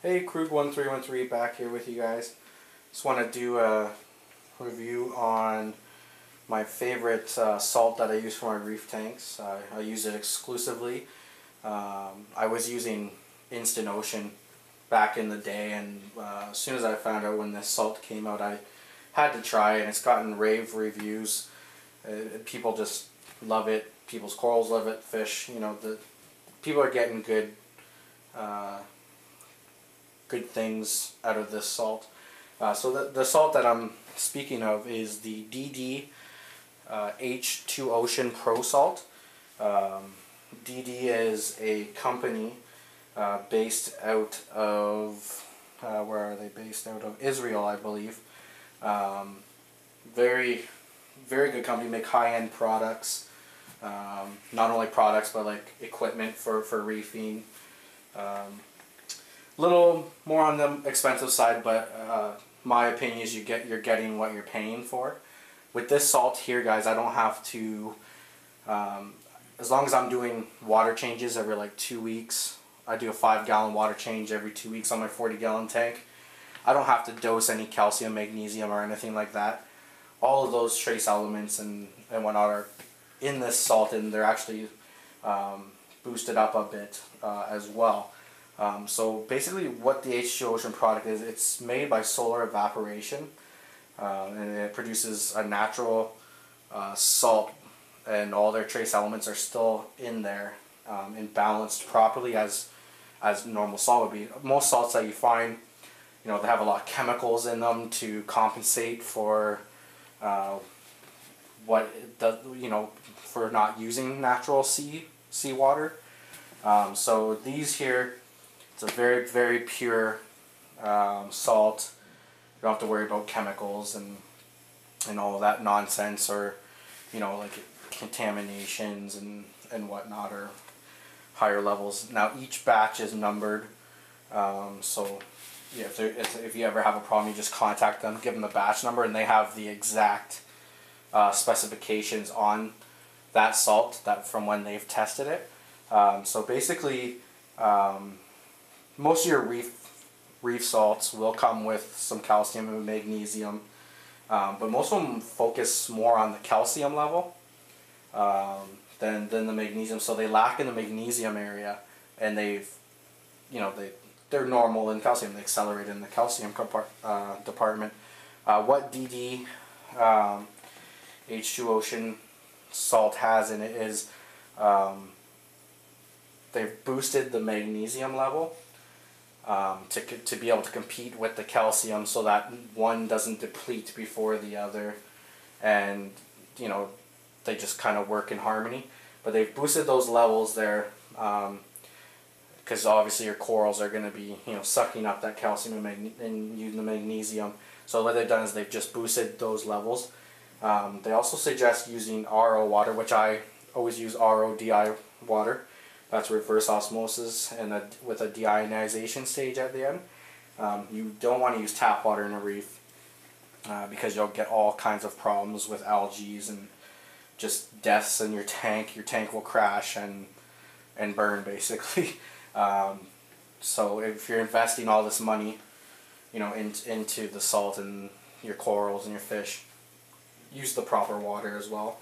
Hey, Krug1313 back here with you guys. Just want to do a review on my favorite salt that I use for my reef tanks. I use it exclusively. I was using Instant Ocean back in the day, and as soon as I found out when this salt came out, I had to try it, and it's gotten rave reviews. People just love it. People's corals love it. Fish, the people are getting good things out of this salt. So the salt that I'm speaking of is the DD H2Ocean Pro Salt. DD is a company based out of, where are they based out of? Israel, I believe. Very, very good company, make high-end products. Not only products, but like equipment for reefing. Little more on the expensive side, but my opinion is you're getting what you're paying for. With this salt here, guys, I don't have to, as long as I'm doing water changes every like 2 weeks. I do a 5-gallon water change every 2 weeks on my 40-gallon tank. I don't have to dose any calcium, magnesium, or anything like that. All of those trace elements and whatnot are in this salt, and they're actually boosted up a bit as well. So basically what the H2Ocean product is, it's made by solar evaporation, and it produces a natural salt, and all their trace elements are still in there and balanced properly as normal salt would be. Most salts that you find, they have a lot of chemicals in them to compensate for for not using natural seawater. So these here, it's a very, very pure salt. You don't have to worry about chemicals and all that nonsense, or like contaminations and whatnot, or higher levels. Now each batch is numbered, so yeah, if you ever have a problem, you just contact them, give them the batch number, and they have the exact specifications on that salt from when they've tested it. So basically, most of your reef salts will come with some calcium and magnesium, but most of them focus more on the calcium level than the magnesium. So they lack in the magnesium area, and they're normal in calcium. They accelerate in the calcium department. What DD H2Ocean Salt has in it is they've boosted the magnesium level to be able to compete with the calcium, so that one doesn't deplete before the other, and they just kind of work in harmony. But they've boosted those levels there because obviously your corals are going to be sucking up that calcium and using the magnesium. So what they've done is they've just boosted those levels. They also suggest using RO water, which I always use RO-DI water. That's reverse osmosis and with a deionization stage at the end. You don't want to use tap water in a reef because you'll get all kinds of problems with algae and just deaths in your tank. Your tank will crash and burn, basically. So if you're investing all this money into the salt and your corals and your fish, use the proper water as well.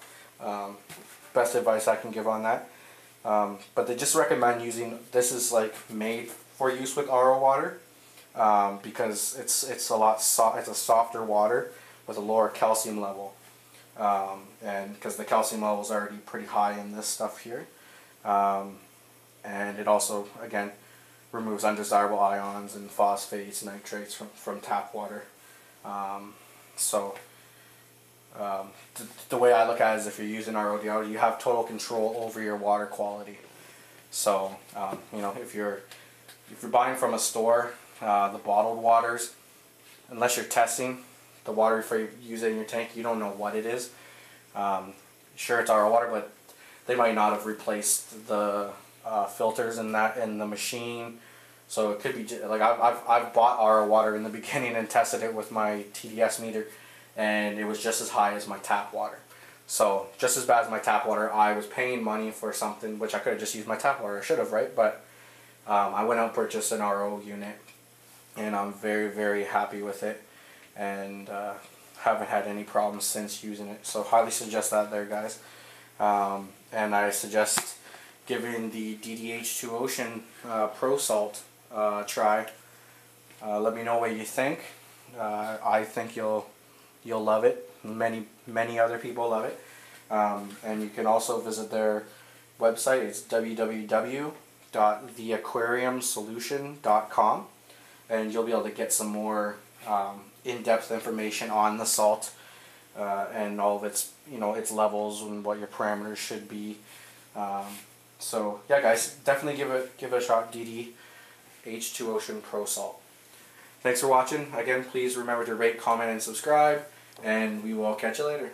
Best advice I can give on that. But they just recommend using, this is like made for use with RO water because it's a softer water with a lower calcium level, and because the calcium level is already pretty high in this stuff here, and it also again removes undesirable ions and phosphates, nitrates from tap water. The way I look at it is, if you're using RO-DI, you have total control over your water quality. So if you're buying from a store, the bottled waters, unless you're testing the water before you use it in your tank, you don't know what it is. Sure, it's RO water, but they might not have replaced the filters in the machine. So it could be like I've bought RO water in the beginning and tested it with my TDS meter, and it was just as high as my tap water. So just as bad as my tap water. I was paying money for something which I could have just used my tap water. I should have, right? But I went out and purchased an RO unit, and I'm very, very happy with it, and haven't had any problems since using it. So highly suggest that there, guys. And I suggest giving the DD H2Ocean Pro Salt a try. Let me know what you think. I think you'll love it. Many other people love it. And you can also visit their website. It's www.theaquariumsolution.com, and you'll be able to get some more in-depth information on the salt and all of its its levels and what your parameters should be. So yeah, guys, definitely give it a shot. DD H2Ocean Pro Salt. Thanks for watching. Again, please remember to rate, comment, and subscribe, and we will catch you later.